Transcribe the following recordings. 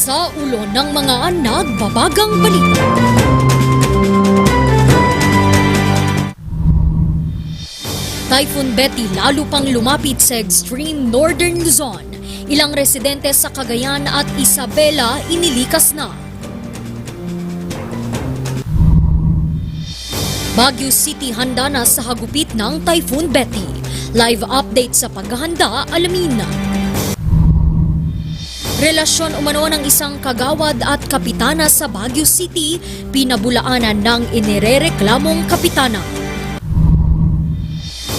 Sa ulo ng mga nagbabagang balita. Typhoon Betty lalo pang lumapit sa extreme northern Luzon. Ilang residente sa Cagayan at Isabela inilikas na. Baguio City handa na sa hagupit ng Typhoon Betty. Live update sa paghahanda, alamin na. Relasyon umano ng isang kagawad at kapitana sa Baguio City, pinabulaanan ng inirereklamong kapitana.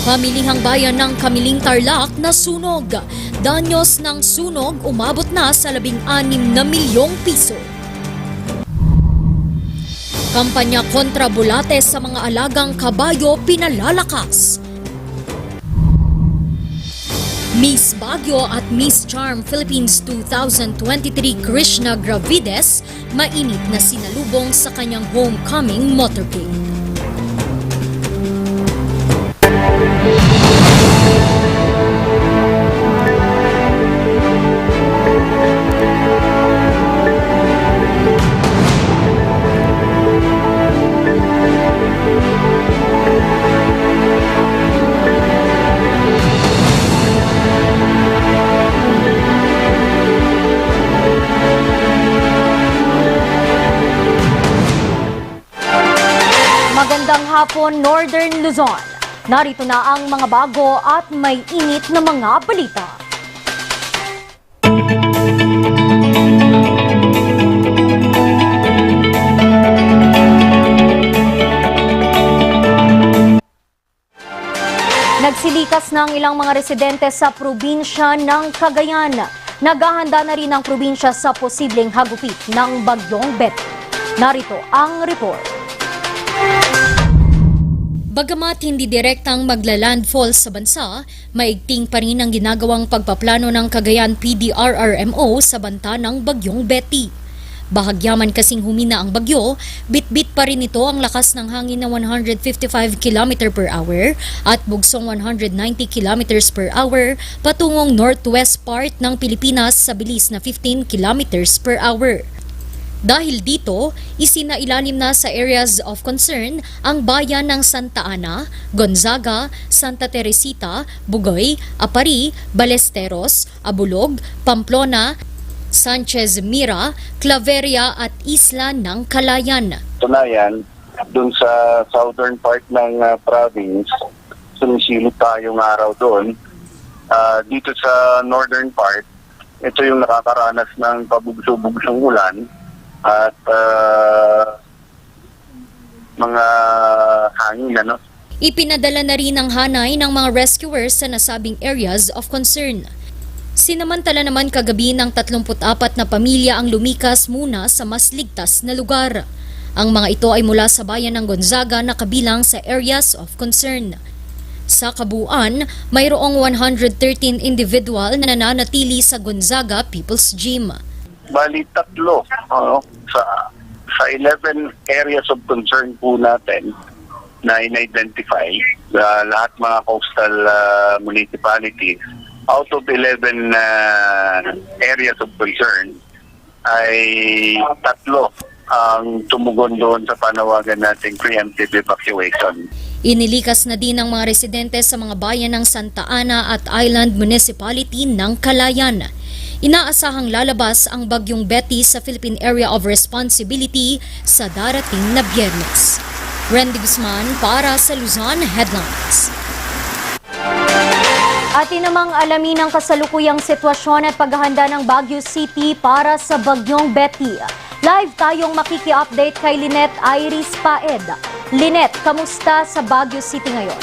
Pamilihang bayan ng Kamiling Tarlac na sunog. Danyos ng sunog umabot na sa 16 na milyong piso. Kampanya kontra bulate sa mga alagang kabayo pinalalakas. Miss Baguio at Miss Charm Philippines 2023 Krishna Gravides mainit na sinalubong sa kanyang homecoming motorcade. Magandang hapon, Northern Luzon. Narito na ang mga bago at may init na mga balita. Nagsilikas ng ilang mga residente sa probinsya ng Cagayan. Naghahanda na rin ang probinsya sa posibleng hagupit ng bagyong Betty. Narito ang report. Bagamat hindi direktang magla-landfall sa bansa, maigting pa rin ang ginagawang pagpaplano ng Cagayan PDRRMO sa banta ng bagyong Betty. Bahagyaman kasing humina ang bagyo, bit-bit pa rin ito ang lakas ng hangin na 155 km per hour at bugsong 190 km per hour patungong northwest part ng Pilipinas sa bilis na 15 km per hour. Dahil dito, isinailalim na sa areas of concern ang bayan ng Santa Ana, Gonzaga, Santa Teresita, Bugoy, Apari, Balesteros, Abulog, Pamplona, Sanchez Mira, Claveria at Isla ng Calayan. Tunayan, dun sa southern part ng province, sumisilip tayong araw doon. Dito sa northern part, ito yung nakakaranas ng pabugso-bugsong ulan at mga hangin, ano? Ipinadala na rin ang hanay ng mga rescuers sa nasabing areas of concern. Sinamantala naman kagabi ng 34 na pamilya ang lumikas muna sa mas ligtas na lugar. Ang mga ito ay mula sa bayan ng Gonzaga na kabilang sa areas of concern. Sa kabuuan, mayroong 113 individual na nananatili sa Gonzaga People's Gym. Bali, 3 sa 11 areas of concern po natin na in-identify, lahat mga coastal municipalities. Out of 11 areas of concern ay 3 ang tumugon doon sa panawagan nating preemptive evacuation. Inilikas na din ng mga residente sa mga bayan ng Santa Ana at Island Municipality ng Calayan. Inaasahang lalabas ang bagyong Betty sa Philippine Area of Responsibility sa darating na Biyernes. Randy Guzman para sa Luzon Headlines. Atin namang alamin ang kasalukuyang sitwasyon at paghahanda ng Baguio City para sa bagyong Betty. Live tayong makiki-update kay Lynette Iris Paed. Lynette, kamusta sa Baguio City ngayon?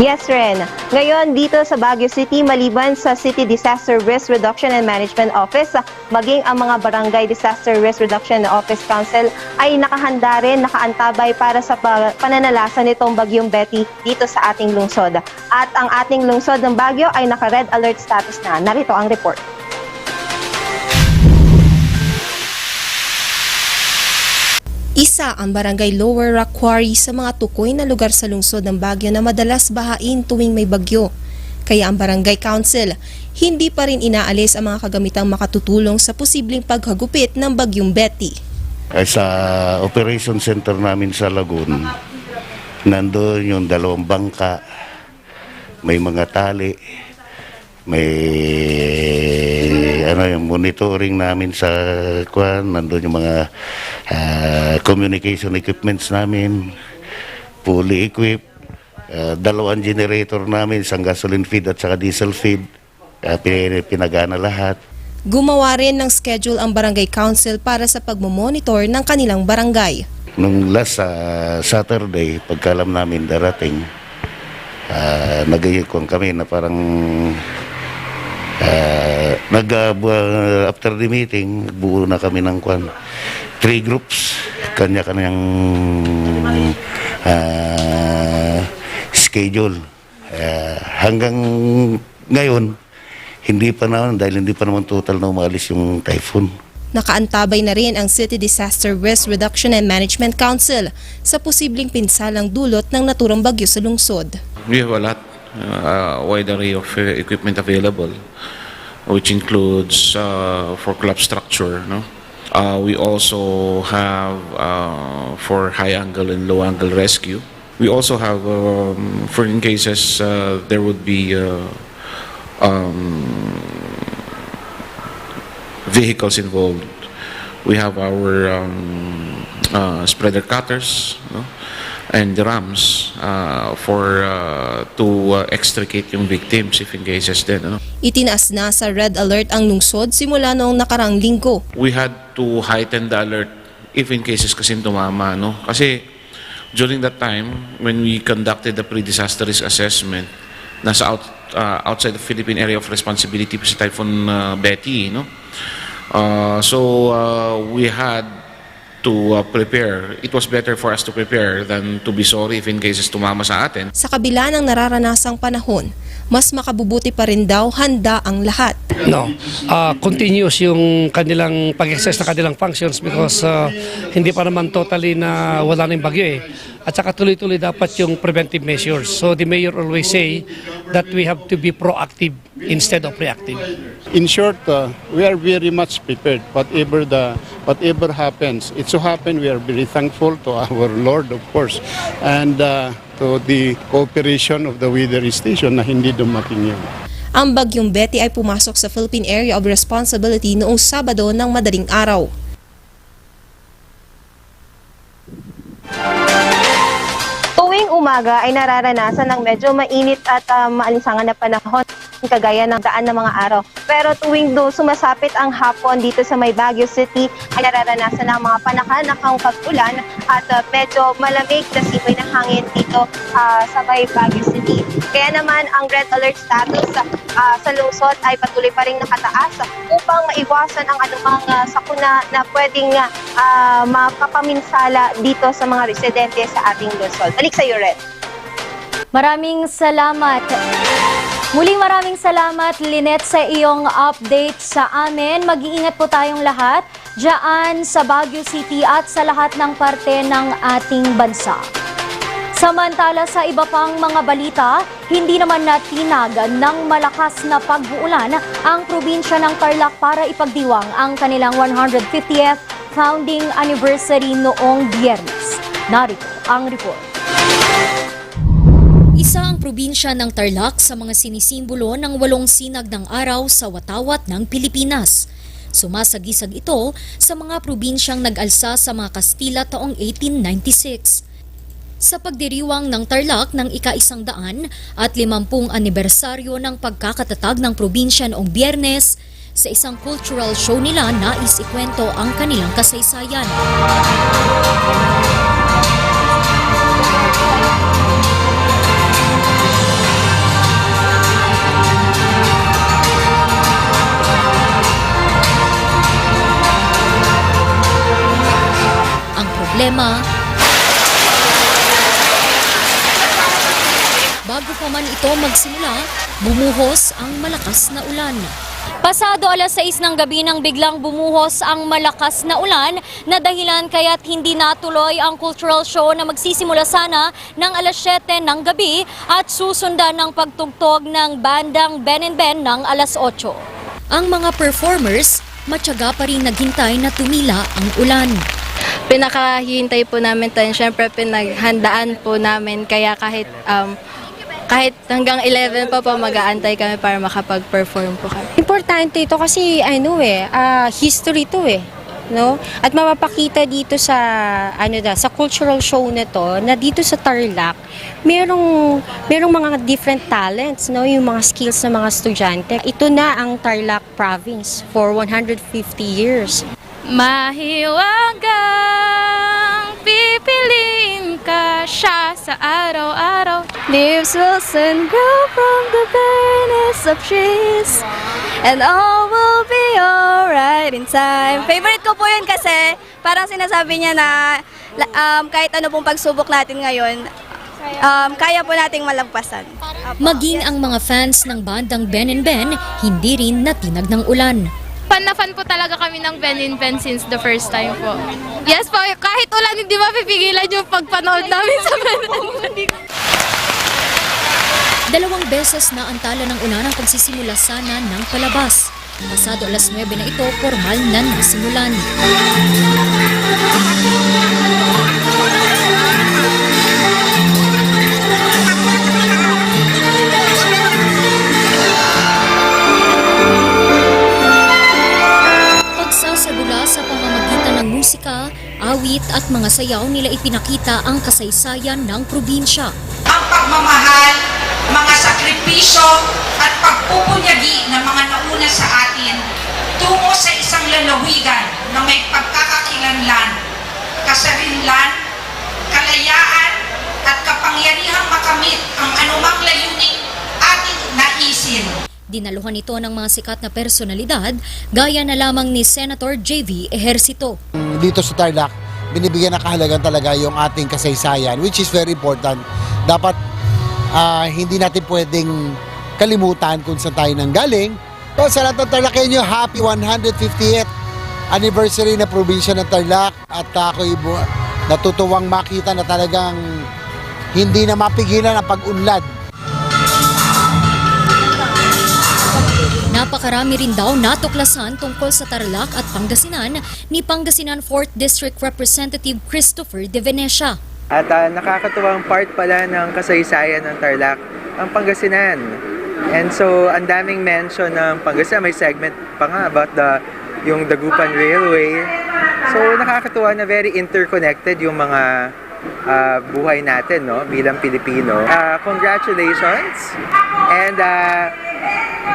Yes, Ren. Ngayon, dito sa Baguio City, maliban sa City Disaster Risk Reduction and Management Office, maging ang mga Barangay Disaster Risk Reduction and Office Council ay nakahanda rin, nakaantabay para sa pananalasan nitong bagyong Betty dito sa ating lungsod. At ang ating lungsod ng Baguio ay naka-red alert status na. Narito ang report. Isa ang barangay Lower Rock Quarry sa mga tukoy na lugar sa lungsod ng Baguio na madalas bahain tuwing may bagyo. Kaya ang Barangay Council hindi pa rin inaalis ang mga kagamitang makatutulong sa posibleng paghagupit ng Bagyong Betty. Ay sa operation center namin sa Lagoon, nandoon yung 2 bangka, may mga tali, may yung monitoring namin sa nandoon yung mga communication equipments namin, fully equipped, 2 generator namin, isang gasoline feed at saka diesel feed, pinagana lahat. Gumawa rin ng schedule ang Barangay Council para sa pagmomonitor ng kanilang barangay. Nung last Saturday, pagkalam namin darating, nag-iikon kami na parang after the meeting, buo na kami ng 3 groups, kanya-kanyang schedule. Hanggang ngayon, hindi pa naman, dahil hindi pa naman total na umalis yung typhoon. Nakaantabay na rin ang City Disaster Risk Reduction and Management Council sa posibleng pinsalang dulot ng naturang bagyo sa lungsod. We have a lot, wide array of equipment available, which includes for collapse structure. No? We also have for high angle and low angle rescue. We also have, for in cases there would be vehicles involved. We have our spreader cutters, no? And the rams to extricate yung victims if in cases din. No? Itinaas na sa red alert ang lungsod simula noong nakarang linggo. We had to heighten the alert if in cases kasi tumama. No? Kasi during that time, when we conducted the pre-disaster risk assessment, nasa outside the Philippine area of responsibility sa Typhoon Betty. No? So we had to prepare. It was better for us to prepare than to be sorry if in cases tumama sa atin. Sa kabila ng nararanasang panahon, mas makabubuti pa rin daw handa ang lahat. No, continuous yung kanilang pag-exercise na kanilang functions because hindi pa naman totally na wala na yung bagyo eh. At saka tuloy-tuloy dapat yung preventive measures. So the mayor always say that we have to be proactive instead of reactive. In short, we are very much prepared. Whatever happens, it so happen we are very thankful to our Lord, of course, and to the cooperation of the weather station na hindi dumating yun. Ang Bagyong Betty ay pumasok sa Philippine Area of Responsibility noong Sabado ng madaling araw. Tuwing umaga ay nararanasan ng medyo mainit at maalinsangan na panahon kagaya ng daan ng mga araw. Pero tuwing sumasapit ang hapon dito sa may Baguio City ay nararanasan ng mga panakanakang pag-ulan at medyo malamig na simoy ng hangin dito sa may Baguio City. Kaya naman ang red alert status sa lungsod ay patuloy pa rin nakataas upang maiwasan ang anumang sakuna na pwedeng mapapaminsala dito sa mga residente sa ating lungsod. Balik sa iyo, Red. Maraming salamat. Muling maraming salamat, Lynette, sa iyong update sa amin. Mag-iingat po tayong lahat dyan sa Baguio City at sa lahat ng parte ng ating bansa. Samantala sa iba pang mga balita, hindi naman natinag ng malakas na pag-uulan ang probinsya ng Tarlac para ipagdiwang ang kanilang 150th founding anniversary noong Biyernes. Narito ang report. Isa ang probinsya ng Tarlac sa mga sinisimbolo ng 8 sinag ng araw sa watawat ng Pilipinas. Sumasagisag ito sa mga probinsyang nag-alsa sa mga Kastila taong 1896. Sa pagdiriwang ng Tarlac ng ika-100 at 50 anibersaryo ng pagkakatatag ng probinsya noong Biyernes, sa isang cultural show nila nais ikwento ang kanilang kasaysayan. Ang problema, bago pa man ito magsimula, bumuhos ang malakas na ulan. Pasado alas 6 ng gabi nang biglang bumuhos ang malakas na ulan na dahilan kaya't hindi natuloy ang cultural show na magsisimula sana ng alas 7 ng gabi at susundan ng pagtugtog ng bandang Ben and Ben ng alas 8. Ang mga performers, matyaga pa rin naghintay na tumila ang ulan. Pinakahihintay po namin tayo, syempre pinaghandaan po namin kaya kahit hanggang 11 pa po mag-aantay kami para makapag-perform po kami. Importante ito kasi history to no? At mapapakita dito sa sa cultural show na to na dito sa Tarlac merong mga different talents, no? Yung mga skills ng mga estudyante. Ito na ang Tarlac province for 150 years. Mahiwagang pipiliin ka siya sa araw-araw. Leaves will soon grow from the barrenness of trees, and all will be alright in time. Favorite ko po yun kasi parang sinasabi niya na kahit ano pong pagsubok natin ngayon, kaya po nating malagpasan. Maging ang mga fans ng bandang Ben and Ben, hindi rin natinag ng ulan. Fan na fan po talaga kami ng Ben and Ben since the first time po. Yes po, kahit ulan hindi mapipigilan yung pagpanood namin sa Ben and Ben. 2 beses na antala ng ulan ang pagsisimula sana ng palabas. Pasado alas 9 na ito, formal na nasimulan. Pagsasagula sa pamamagitan ng musika, awit at mga sayaw nila ipinakita ang kasaysayan ng probinsya. Ang pagmamahal, mga sakripisyo at pagpupunyagi ng mga nauna sa atin tungo sa isang lalawigan na may pagkakakilanlan, kasarinlan, kalayaan at kapangyarihang makamit ang anumang layuning ating naisin. Dinaluhan ito ng mga sikat na personalidad gaya na lamang ni Senator J.V. Ejercito. Dito sa Tarlac, binibigyan ng kahalagan talaga yung ating kasaysayan, which is very important. Dapat hindi natin pwedeng kalimutan kung saan tayo nanggaling. So, sa lahat ng Tarlacenyo, happy 150th anniversary na probinsya ng Tarlac at ako'y natutuwang makita na talagang hindi na mapigilan ang pag-unlad. Napakarami rin daw natuklasan tungkol sa Tarlac at Pangasinan ni Pangasinan 4th District Representative Christopher De Venecia. At nakakatuwang part pala ng kasaysayan ng Tarlac, ang Pangasinan. And so, ang daming mention ng Pangasinan. May segment pa nga about yung Dagupan Railway. So, nakakatuwa na very interconnected yung mga buhay natin, no, bilang Pilipino. Congratulations! And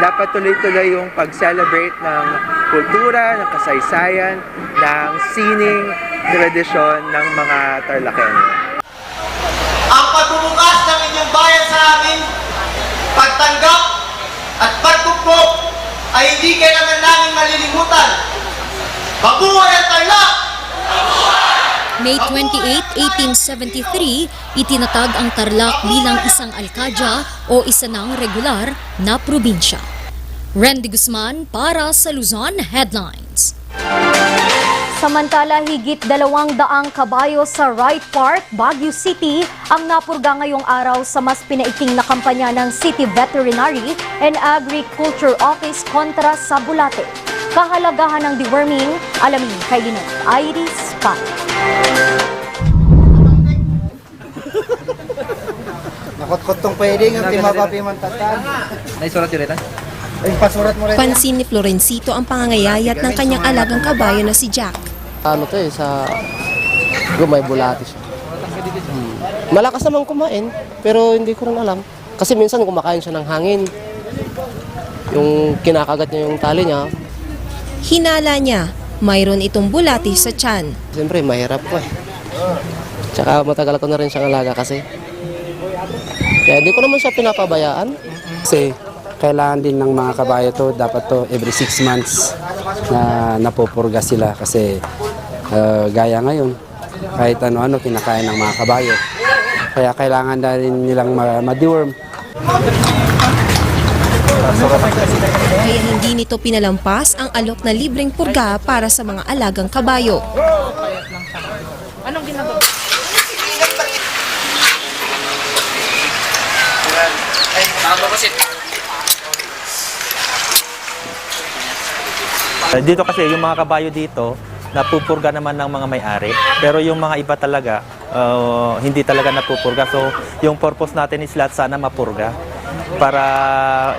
dapat tuloy-tuloy yung pag-celebrate ng kultura, ng kasaysayan, ng sining tradisyon ng mga Tarlacenyo. Ang pagbubukas ng inyong bayan sa amin, pagtanggap at pagtugtog ay hindi kailangan namin malilimutan. Mabuhay ang Tarlac! May 28, 1873, itinatag ang Tarlac bilang isang alkadya o isa ng regular na probinsya. Randy Guzman para sa Luzon Headlines. Samantala, higit 200 kabayo sa Wright Park, Baguio City ang napurga ngayong araw sa mas pinaiking na kampanya ng City Veterinary and Agriculture Office kontra sa bulate. Kahalagahan ng deworming, alamin kay Linet Iris Pat. Nakot-kot tong pwedeng ang timapapimantatan. Naisurat yun rin, Pasurat mo rin. Pansin ni Florencito ang pangangayayat ng kanyang alagang kabayo na si Jack. May bulatis. Malakas naman kumain, pero hindi ko rin alam. Kasi minsan kumakain siya ng hangin. Yung kinakagat niya yung tali niya. Hinala niya, mayroon itong bulati sa tiyan. Siyempre, mahirap ko eh. Tsaka matagal ko na rin siyang alaga kasi. Kaya hindi ko naman siya pinapabayaan. Kasi kailangan din ng mga kabayo to, dapat to every 6 months na napupurga sila kasi gaya ngayon, kahit ano-ano kinakain ng mga kabayo. Kaya kailangan na rin nilang ma-deworm. Kaya hindi hindi nito pinalampas ang alok na libreng purga para sa mga alagang kabayo. Anong ginagawa? Dito kasi yung mga kabayo dito, napupurga naman ng mga may-ari. Pero yung mga iba talaga, hindi talaga napupurga. So yung purpose natin is lahat sana mapurga. Para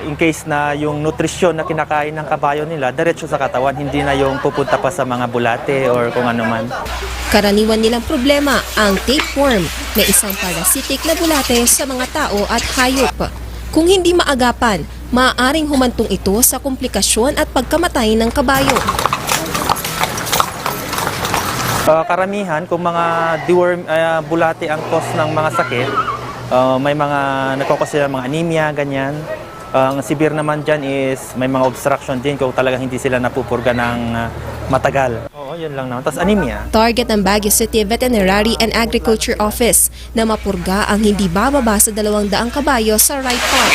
in case na yung nutrisyon na kinakain ng kabayo nila, diretso sa katawan, hindi na yung pupunta pa sa mga bulate or kung ano man. Karaniwan nilang problema ang tapeworm na isang parasitic na bulate sa mga tao at hayop. Kung hindi maagapan, maaaring humantong ito sa komplikasyon at pagkamatay ng kabayo. Karamihan, kung mga deworm, bulate ang cause ng mga sakit, may mga nagkakos sila mga anemia, ganyan. Ang severe naman dyan is may mga obstruction din kung talaga hindi sila napupurga ng matagal. Oo, yun lang naman. Tapos anemia. Target ng Baguio City Veterinary and Agriculture Office na mapurga ang hindi bababa sa 200 kabayo sa Wright Park.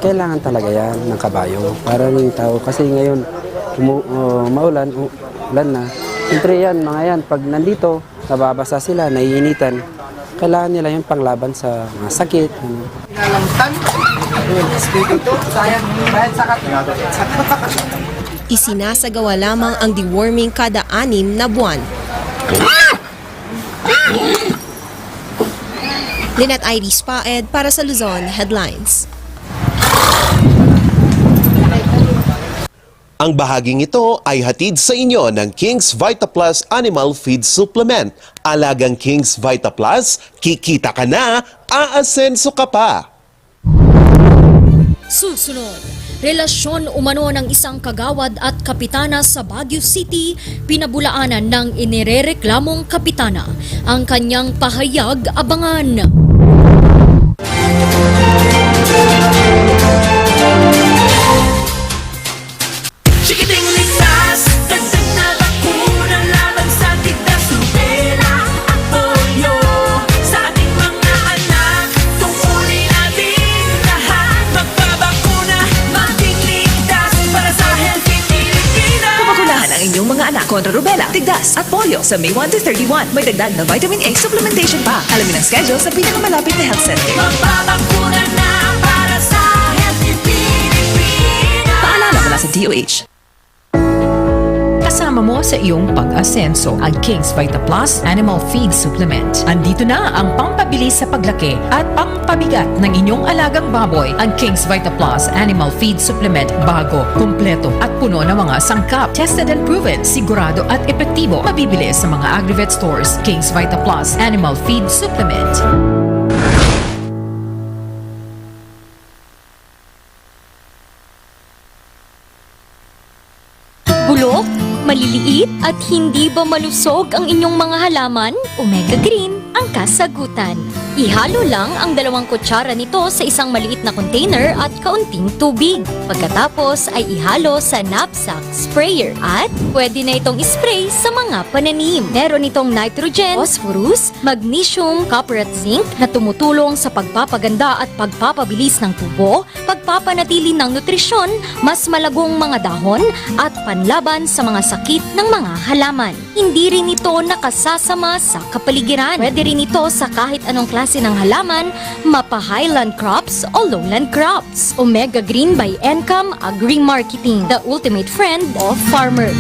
Kailangan talaga yan ng kabayo para ng tao. Kasi ngayon, maulan, ulan na. Siyempre yan, mga yan, pag nandito, nababasa sila, naiinitan. Kailangan nila yung panglaban sa mga sakit. Isinasagawa lamang ang deworming kada 6 na buwan. Lynette Iris Paed para sa Luzon Headlines. Ang bahaging ito ay hatid sa inyo ng King's Vita Plus Animal Feed Supplement. Alagang King's Vita Plus, kikita ka na, aasenso ka pa. Susunod, relasyon umano ng isang kagawad at kapitana sa Baguio City, pinabulaanan ng inirereklamong kapitana. Ang kanyang pahayag, abangan. Chikiting ligtas, dagdag na bakuna laban sa tigdas, rubela at polio. Sa ating mga anak, tungkulin natin lahat. Magpabakuna, maging ligtas para sa healthy Pilipinas. Pabakunahan ang inyong mga anak kontra rubela, tigdas at polio sa May 1 to 31. May dagdag na vitamin A supplementation pa. Alamin ang schedule sa pinakamalapit na health center. Magpabakuna na para sa healthy Pilipinas. Paalala mula sa DOH. Kasama mo sa iyong pag-asenso ang King's Vita Plus Animal Feed Supplement. Andito na ang pampabilis sa paglaki at pampabigat ng inyong alagang baboy. Ang King's Vita Plus Animal Feed Supplement, bago, kumpleto at puno ng mga sangkap. Tested and proven, sigurado at epektibo. Mabibili sa mga Agrivet stores. King's Vita Plus Animal Feed Supplement. Bulok, maliliit at hindi ba malusog ang inyong mga halaman? Omega Green ang kasagutan. Ihalo lang ang 2 kutsara nito sa isang maliit na container at kaunting tubig. Pagkatapos ay ihalo sa knapsack sprayer at pwede na itong spray sa mga pananim. Meron itong nitrogen, phosphorus, magnesium, copper at zinc na tumutulong sa pagpapaganda at pagpapabilis ng tubo, pagpapanatili ng nutrisyon, mas malagong mga dahon at panlaban sa mga sakit ng mga halaman. Hindi rin ito nakasasama sa kapaligiran. Pwede rin ito sa kahit anong klase ng halaman, mapa-highland crops o lowland crops. Omega Green by Encam Agri-Marketing, the ultimate friend of farmers.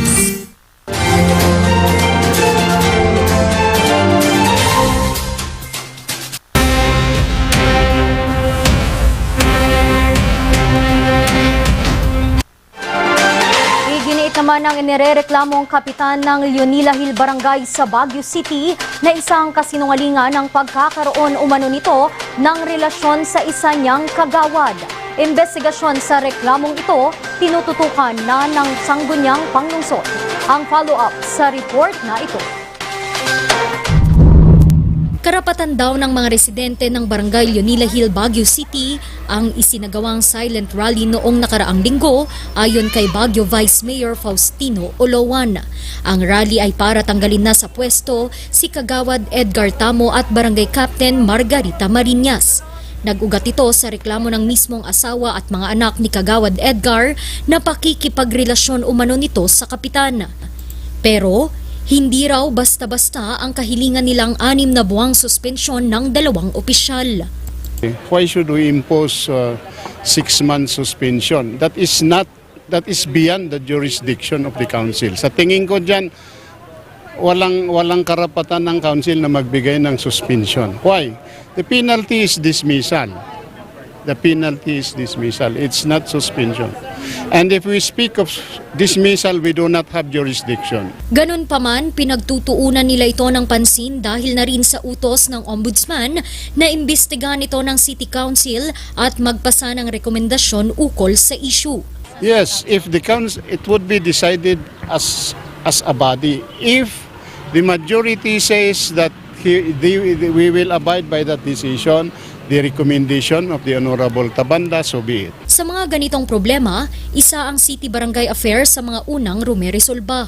Naman ang inirereklamong kapitan ng Leonila Hill Barangay sa Baguio City na isang kasinungalingan ng pagkakaroon umano nito ng relasyon sa isa niyang kagawad. Investigasyon sa reklamong ito, tinututukan na ng sangguniang panglungsod. Ang follow-up sa report na ito. Karapatan daw ng mga residente ng Barangay Leonila Hill, Baguio City ang isinagawang silent rally noong nakaraang linggo ayon kay Baguio Vice Mayor Faustino Olowan. Ang rally ay para tanggalin na sa pwesto si Kagawad Edgar Tamo at Barangay Captain Margarita Marinas. Nag-ugat ito sa reklamo ng mismong asawa at mga anak ni Kagawad Edgar na pakikipagrelasyon umano nito sa kapitan. Pero hindi raw basta-basta ang kahilingan nilang 6 na buwang suspensyon ng 2 opisyal. Why should we impose 6-month suspension? That is beyond the jurisdiction of the council. Sa tingin ko diyan, walang karapatan ng council na magbigay ng suspension. Why? The penalty is dismissal. The penalty is dismissal. It's not suspension. And if we speak of dismissal, we do not have jurisdiction. Ganun pa man, pinagtutuunan nila ito ng pansin dahil na rin sa utos ng Ombudsman na imbestigahan ito ng City Council at magpasa ng rekomendasyon ukol sa issue. Yes, if the council, it would be decided as a body. If the majority says that we will abide by that decision, the recommendation of the Honorable Tabanda, so be it. Sa mga ganitong problema, isa ang City Barangay Affairs sa mga unang rumeresolba.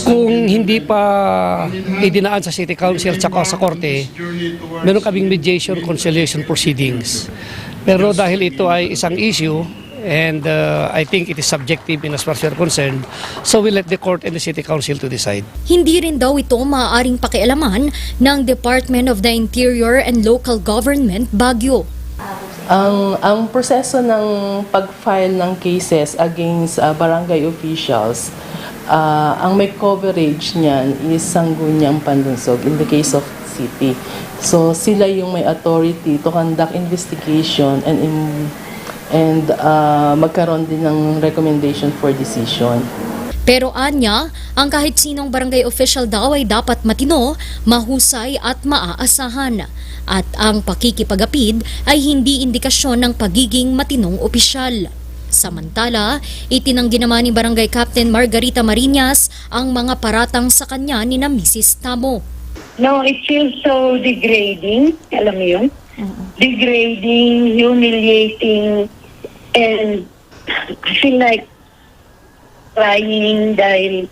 Kung hindi pa idinaan sa City Council at sa Korte, meron kaming mediation conciliation proceedings. Pero dahil ito ay isang issue, and I think it is subjective in as far as we are concerned, so we let the court and the City Council to decide. Hindi rin daw ito maaaring pakialaman ng Department of the Interior and Local Government, Baguio. Ang proseso ng pag-file ng cases against barangay officials, ang may coverage niyan is Sangguniang Panlunsod in the case of city. So sila yung may authority to conduct investigation and magkaroon din ng recommendation for decision. Pero anya, ang kahit sinong barangay official daw ay dapat matino, mahusay at maaasahan. At ang pakikipagapid ay hindi indikasyon ng pagiging matinong opisyal. Samantala, itinanggi naman ni Barangay Captain Margarita Marinas ang mga paratang sa kanya ni na Mrs. Tamo. No, it feels so degrading, alam mo yun? Degrading, humiliating, and I feel like crying dahil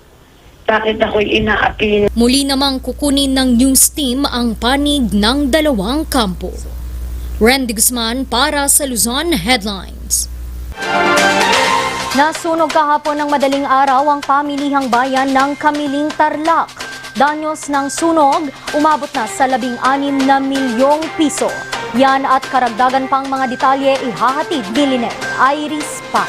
bakit ako'y inaapin. Muli namang kukunin ng news team ang panig ng 2 kampo. Randy Guzman para sa Luzon Headlines. Nasunog kahapon ng madaling araw ang pamilihang bayan ng Kamiling, Tarlac. Danyos ng sunog umabot na sa 16 na milyong piso. Yan at karagdagan pang mga detalye ihahatid ni Lynette Iris pa.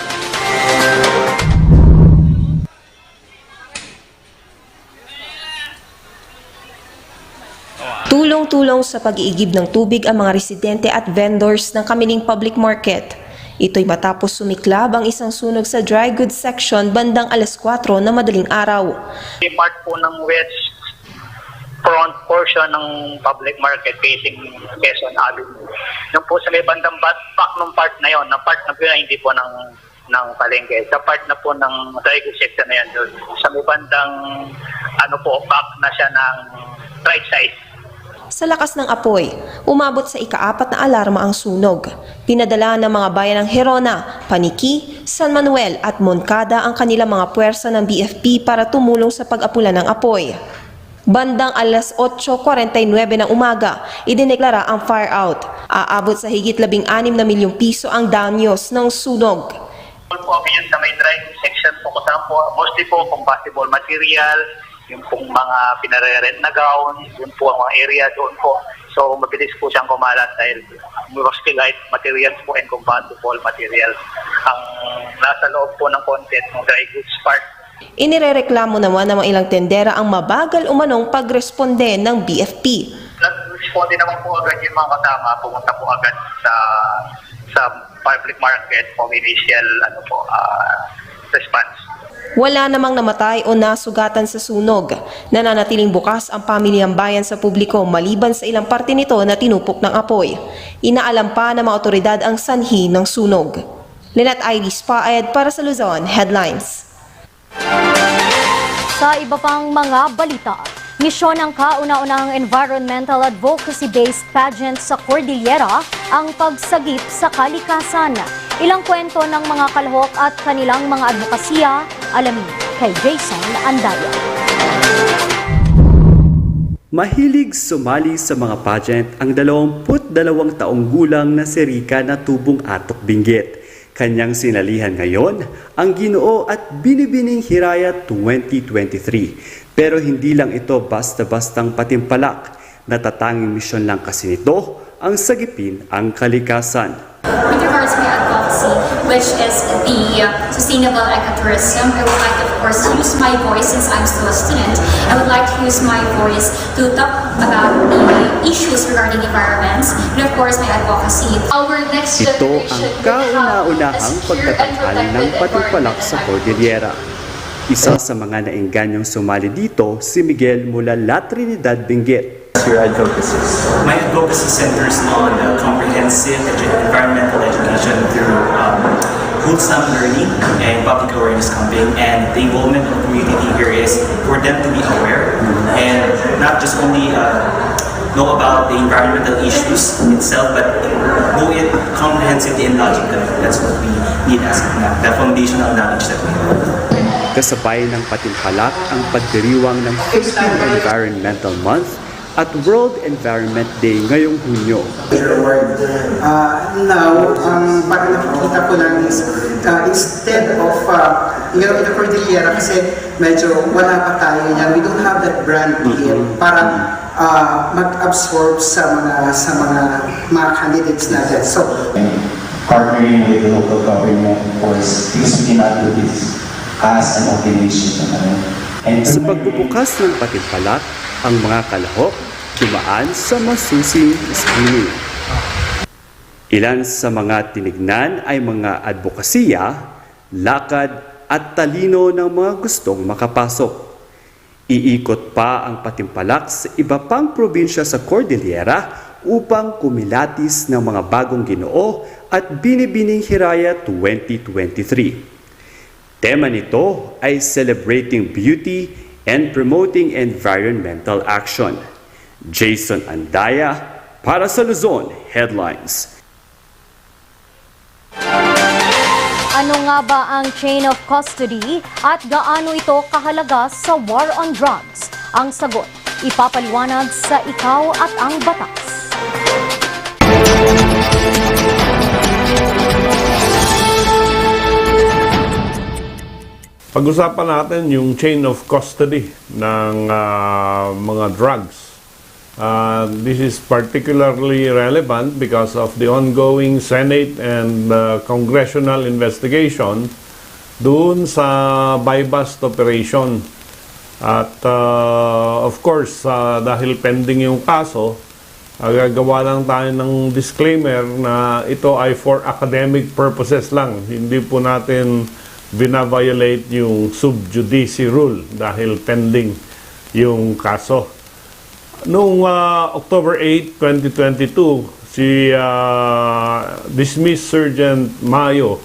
Tulong-tulong sa pag-iigib ng tubig ang mga residente at vendors ng Kamiling Public Market. Ito'y matapos sumiklab ang isang sunog sa dry goods section bandang 4:00 na madaling araw. Part po ng west front portion ng public market facing Quezon Avenue. Yung po sa may bandang back ng part na yon, na part na po na hindi po ng palengke. Sa part na po ng dry goods section na yan, sa may bandang back na siya ng right side. Sa lakas ng apoy, umabot sa ika-4 na alarma ang sunog. Pinadala ng mga bayan ng Herona, Paniki, San Manuel at Moncada ang kanilang mga puwersa ng BFP para tumulong sa pag-apula ng apoy. Bandang 8:49 ng umaga, idineklara ang fire out. Aabot sa higit 16 na milyong piso ang danyos ng sunog. Po yun sa may dry goods section po, kasama po mostly po combustible material, yung pong mga pinare-rent na gown, yun po ang mga area doon po. So mabilis po siyang kumalat dahil mostly light materials po and combustible materials ang nasa loob po ng content ng dry goods part. Inirereklamo naman ng mga ilang tendera ang mabagal umanong pagresponde ng BFP. Nag-responde naman po agad yung mga kasama, pumunta po agad sa public market for initial response. Wala namang namatay o nasugatan sa sunog. Nananatiling bukas ang pamilyang bayan sa publiko maliban sa ilang parte nito na tinupok ng apoy. Inaalam pa ng mga otoridad ang sanhi ng sunog. Lynette Iris Paed para sa Luzon Headlines. Sa iba pang mga balita, Misyon ng kauna-unahang environmental advocacy-based pageant sa Cordillera ang pagsagip sa kalikasan. Ilang kwento ng mga kalahok at kanilang mga advokasya, alamin kay Jason Andaya. Mahilig sumali sa mga pageant ang 22 taong gulang na si Rica na tubong Atok Benguet. Kanyang sinalihan ngayon ang Ginoo at Binibining Hiraya 2023. Pero hindi lang ito basta-bastang patimpalak. Natatanging misyon lang kasi nito ang sagipin ang kalikasan. With regards to my advocacy, which is the sustainable ecotourism, I would like to, of course, use my voice since I'm still a student. I would like to use my voice to talk about the issues regarding environment and, of course, my advocacy. Our next Ito generation ang kauna-unahang pagtatanghal ng patimpalak sa Cordillera. Isa sa mga naingganyang sumali dito si Miguel mula La Trinidad, Benguet. Your advocacy? My advocacy centers on comprehensive environmental education through wholesome learning and public awareness campaign, and the involvement of the community here is for them to be aware and not just only know about the environmental issues itself, but know it comprehensively and logically. That's what we need as the foundational knowledge that we have. Kasabay ng patimpalak ang pagdiriwang ng Philippine Environmental Month at World Environment Day ngayong Hunyo. Now, parang nakikita ko lang is, instead of, in the Cordillera, kasi medyo wala pa tayo yan, we don't have that brand here para mag-absorb sa mga candidates natin. So, partnering with the local government, of course, because we cannot do this as an organization. Sa pagbubukas ng patimpalak, ang mga kalahok dumaan sa masusing screening. Ilan sa mga tinignan ay mga advokasya, lakad at talino ng mga gustong makapasok. Iikot pa ang patimpalak sa iba pang probinsya sa Cordillera upang kumilatis ng mga bagong Ginoo at Binibining Hiraya 2023. Tema nito ay Celebrating Beauty and Promoting Environmental Action. Jason Andaya para sa Luzon Headlines. Ano nga ba ang chain of custody at gaano ito kahalaga sa war on drugs? Ang sagot, ipapaliwanag sa Ikaw at ang Batas. Pag-usapan natin yung chain of custody ng mga drugs. This is particularly relevant because of the ongoing Senate and congressional investigation doon sa buy-bust operation. At of course, dahil pending yung kaso, gagawa lang tayo ng disclaimer na ito ay for academic purposes lang. Hindi po natin binaviolate yung sub judice rule dahil pending yung kaso. Noong October 8, 2022, si dismissed Sergeant Mayo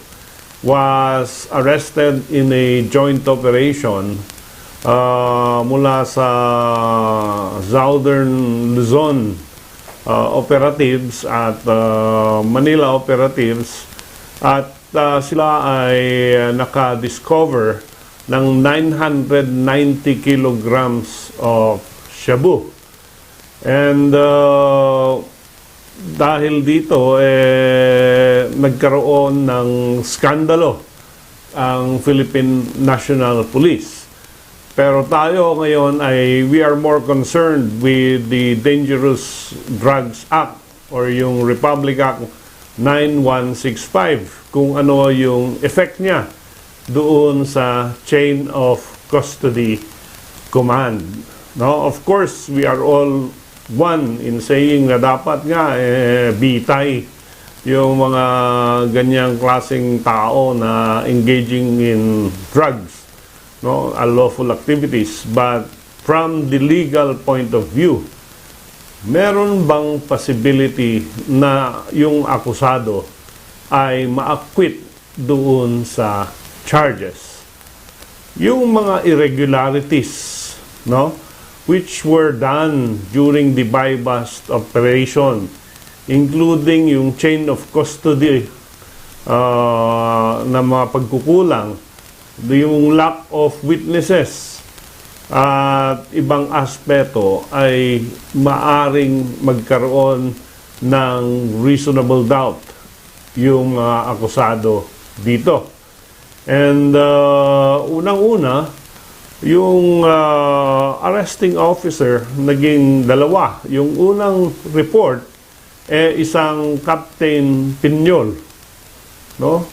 was arrested in a joint operation mula sa Southern Luzon operatives at Manila operatives, at sila ay naka-discover ng 990 kilograms of shabu. And dahil dito, nagkaroon ng skandalo ang Philippine National Police. Pero tayo ngayon ay we are more concerned with the Dangerous Drugs Act or yung Republic Act 9165, kung ano yung effect niya doon sa chain of custody command. No, of course, we are all one in saying na dapat nga bitay yung mga ganyang klaseng tao na engaging in drugs, no, unlawful activities. But from the legal point of view, meron bang possibility na yung akusado ay ma-acquit doon sa charges? Yung mga irregularities, no, which were done during the buy-bust operation, including yung chain of custody na mga pagkukulang, yung lack of witnesses at ibang aspeto ay maaring magkaroon ng reasonable doubt yung akusado dito. And unang-una, yung arresting officer naging dalawa. Yung unang report isang Captain Piñol, no?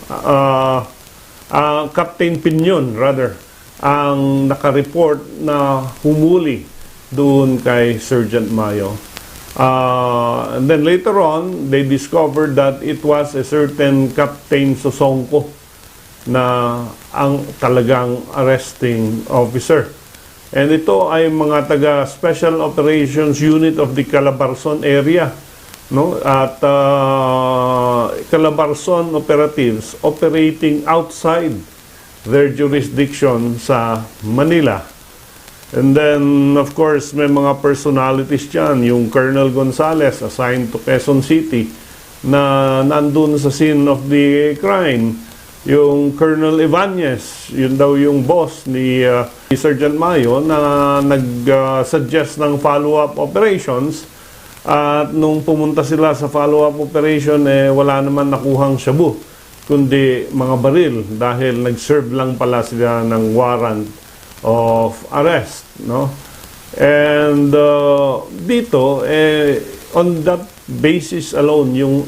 Captain Piñon rather ang naka-report na humuli doon kay Sergeant Mayo. And then later on, they discovered that it was a certain Captain Sosongko na ang talagang arresting officer. And ito ay mga taga Special Operations Unit of the Calabarzon area, no? At Calabarzon operatives operating outside their jurisdiction sa Manila. And then, of course, may mga personalities dyan. Yung Colonel Gonzales, assigned to Quezon City, na nandun sa scene of the crime. Yung Colonel Ibanez, yun daw yung boss ni Sergeant Mayo na nag-suggest ng follow-up operations. At nung pumunta sila sa follow-up operation, wala naman nakuhang shabu, kundi mga baril dahil nag-serve lang pala sila ng warrant of arrest, no? And dito, on that basis alone, yung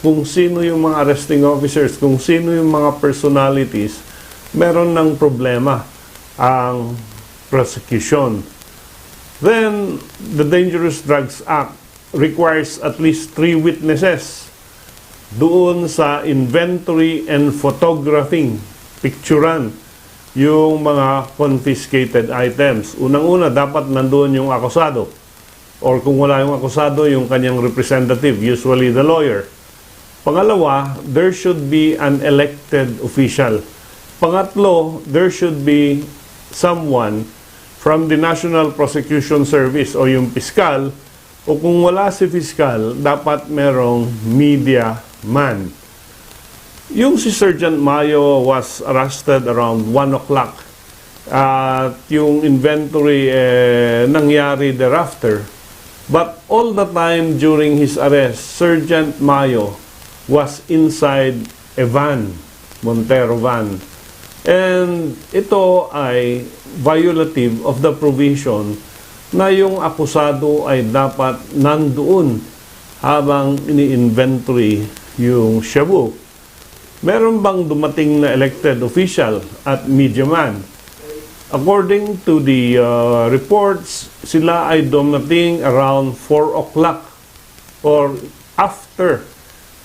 kung sino yung mga arresting officers, kung sino yung mga personalities, meron ng problema ang prosecution. Then, the Dangerous Drugs Act requires at least 3 witnesses doon sa inventory and photographing, picturan, yung mga confiscated items. Unang-una, dapat nandoon yung akusado. Or kung wala yung akusado, yung kanyang representative, usually the lawyer. Pangalawa, there should be an elected official. Pangatlo, there should be someone from the National Prosecution Service o yung piskal, o kung wala si piskal, dapat merong media man. Yung si Sergeant Mayo was arrested around 1 o'clock at yung inventory nangyari thereafter. But all the time during his arrest, Sergeant Mayo was inside a van, Montero van. And ito ay violative of the provision na yung akusado ay dapat nandoon habang ini-inventory yung shabu. Meron bang dumating na elected official at media man? According to the reports, sila ay dumating around 4 o'clock or after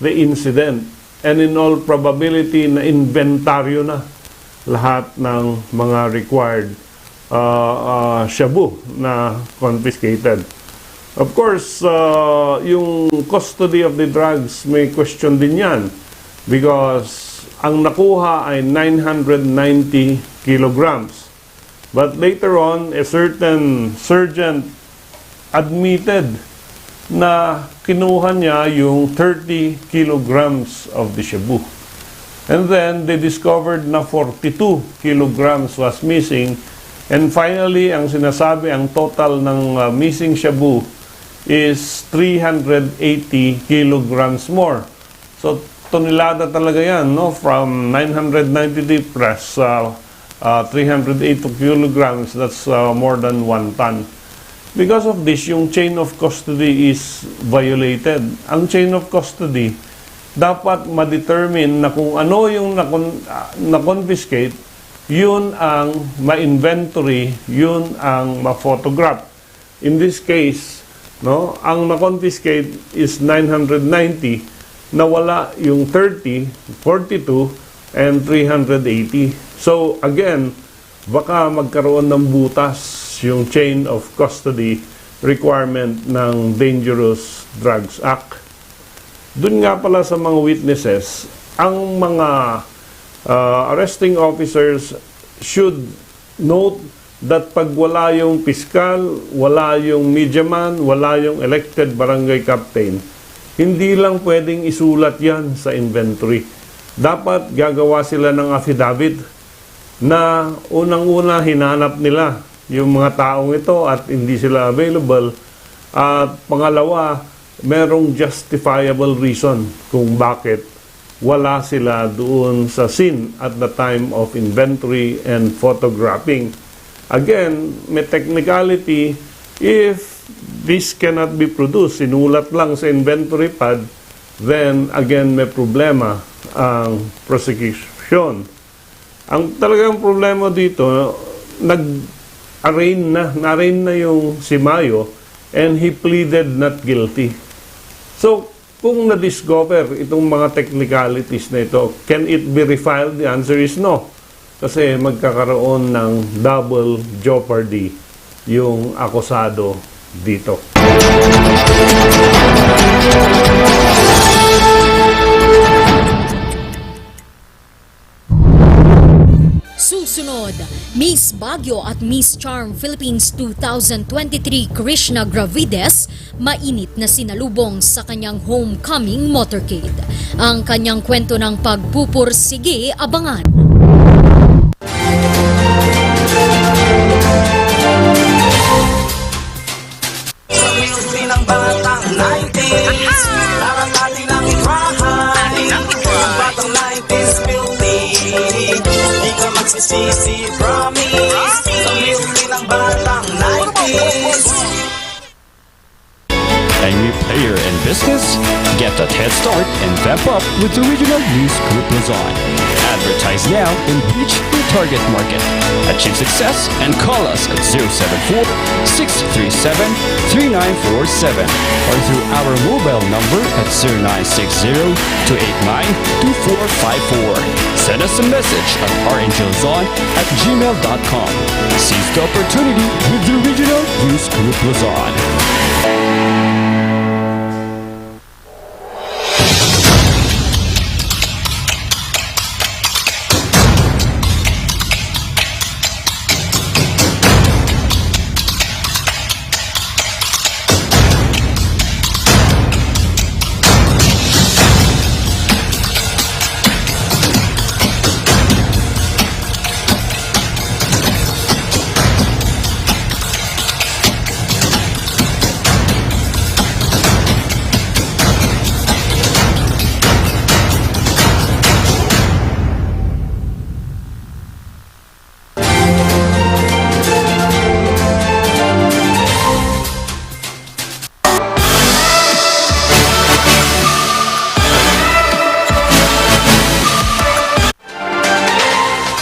the incident. And in all probability, na inventaryo na lahat ng mga required shabu na confiscated. Of course, yung custody of the drugs, may question din yan. Because ang nakuha ay 990 kilograms. But later on, a certain sergeant admitted na kinuha niya yung 30 kilograms of the shabu. And then, they discovered na 42 kilograms was missing. And finally, ang sinasabi, ang total ng missing shabu is 380 kilograms more. So, tonelada talaga yan, no? From 990 plus 380 kilograms, that's more than 1 ton. Because of this, yung chain of custody is violated. Ang chain of custody, dapat ma-determine na kung ano yung na-confiscate, yun ang ma-inventory, yun ang ma-photograph. In this case, no, ang na-confiscate is 990, nawala yung 30, 42, and 380. So again, baka magkaroon ng butas yung chain of custody requirement ng Dangerous Drugs Act. Doon nga pala sa mga witnesses, ang mga arresting officers should note that pag wala yung piskal, wala yung media man, wala yung elected barangay captain, hindi lang pwedeng isulat yan sa inventory. Dapat gagawa sila ng affidavit na unang-una hinanap nila yung mga taong ito at hindi sila available. At pangalawa, merong justifiable reason kung bakit wala sila doon sa scene at the time of inventory and photographing. Again, may technicality. If this cannot be produced, sinulat lang sa inventory pad, then again may problema ang prosecution. Ang talagang problema dito, na-arraign na yung si Mayo and he pleaded not guilty. So, kung na-discover itong mga technicalities na ito, can it be refiled? The answer is no. Kasi magkakaroon ng double jeopardy yung akusado dito. Susunod, Miss Baguio at Miss Charm Philippines 2023 Krishna Gravides mainit na sinalubong sa kanyang homecoming motorcade. Ang kanyang kwento ng pagpupursige, abangan. Sa milky ng batang 90s, para natin ang itrahay. Ang batang 90s milky, di ka magsisisi, promise. Sa milky ng batang 90s. A new player in business? Get that head start and vamp up with the Regional News Group Luzon. Advertise now and reach your target market. Achieve success and call us at 074-637-3947 or through our mobile number at 0960-289-2454. Send us a message at rngluzon@gmail.com. Seize the opportunity with the Regional News Group Luzon.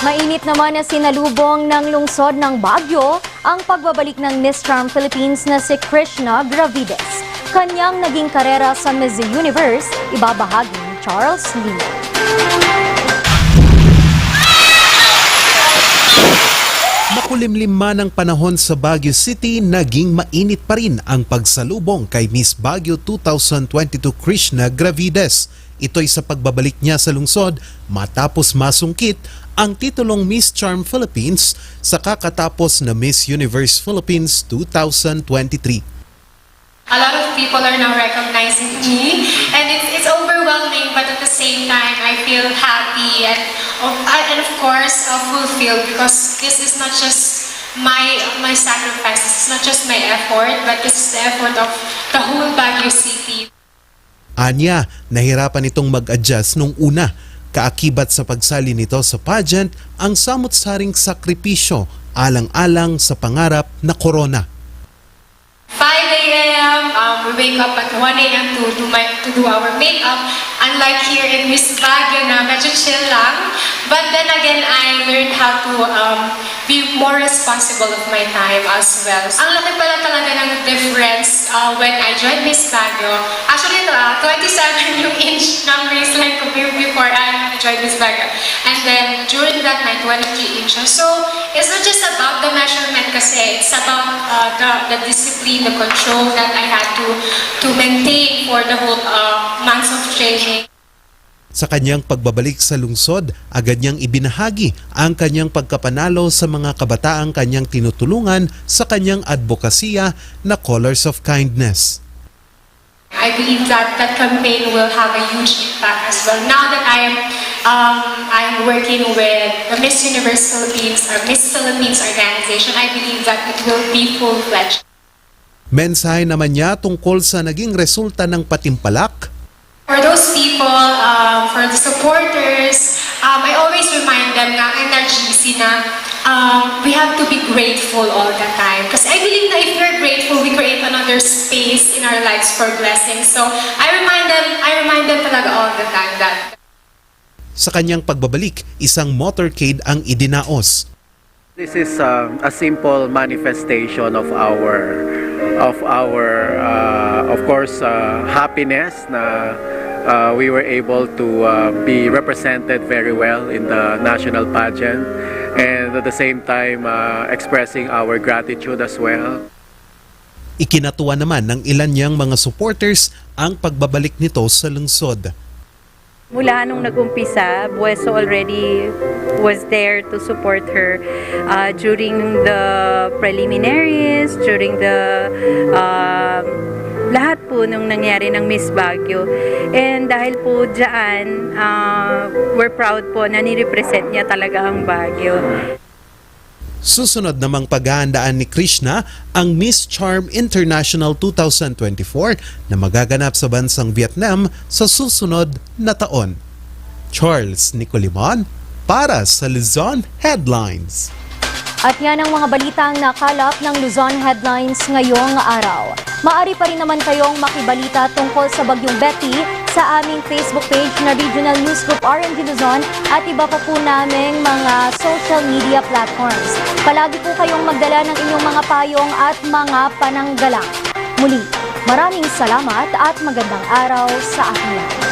Mainit naman na sinalubong ng lungsod ng Baguio ang pagbabalik ng Miss Charm Philippines na si Krishna Gravides. Kanyang naging karera sa Miss Universe, ibabahagi ni Charles Lino. Makulimlim man ang panahon sa Baguio City, naging mainit pa rin ang pagsalubong kay Miss Baguio 2022 Krishna Gravides. Ito'y sa pagbabalik niya sa lungsod matapos masungkit ang titulong Miss Charm Philippines sa kakatapos na Miss Universe Philippines 2023. A lot of people are now recognizing me, and it's overwhelming, but at the same time, I feel happy and of course fulfilled, because this is not just my sacrifice, it's not just my effort, but this is the effort of the whole Baguio City. Anya, nahirapan itong mag-adjust nung una. Kaakibat sa pagsali nito sa pageant ang samot-saring sakripisyo alang-alang sa pangarap na corona. 5 a.m. We wake up at 1 a.m. to do our makeup. Unlike here in Miss Baguio na medyo chill lang. But then again, I learned how to be more responsible of my time as well. Ang laki pala talaga ng difference when I joined Miss Baguio. Actually, 27 yung inch ng waistline ko before I joined Miss Baguio. And then during that night, 23 inches. So it's not just about the measurement kasi. It's about the discipline, the control that I had to maintain for the whole months of training. Sa kanyang pagbabalik sa lungsod, agad niyang ibinahagi ang kanyang pagkapanalo sa mga kabataang kanyang tinutulungan sa kanyang advokasya na Colors of Kindness. I believe that that campaign will have a huge impact as well. Now that I'm working with the Miss Universe Philippines or Miss Philippines organization, I believe that it will be full-fledged. Mensahe naman niya tungkol sa naging resulta ng patimpalak. For those people, for the supporters, I always remind them na I'm not GC na we have to be grateful all the time. Because I believe that if we're grateful, we create another space in our lives for blessings. So I remind them talaga all the time that. Sa kanyang pagbabalik, isang motorcade ang idinaos. This is a simple manifestation of our of course happiness na we were able to be represented very well in the national pageant, and at the same time expressing our gratitude as well. Ikinatuwa naman ng ilan niyang mga supporters ang pagbabalik nito sa lungsod. Mula nung nag-umpisa, Bueso already was there to support her during the preliminaries, during the lahat po nung nangyari ng Miss Baguio. And dahil po dyan, we're proud po na nirepresent niya talaga ang Baguio. Susunod namang paghahandaan ni Krishna ang Miss Charm International 2024 na magaganap sa bansang Vietnam sa susunod na taon. Charles Nicolimon para sa Luzon Headlines. At yan ang mga balitang nakalap ng Luzon Headlines ngayong araw. Maaari pa rin naman kayong makibalita tungkol sa Bagyong Betty sa aming Facebook page na Regional News Group RNG Luzon at iba pa po naming mga social media platforms. Palagi po kayong magdala ng inyong mga payong at mga pananggalang. Muli, maraming salamat at magandang araw sa ating lahat.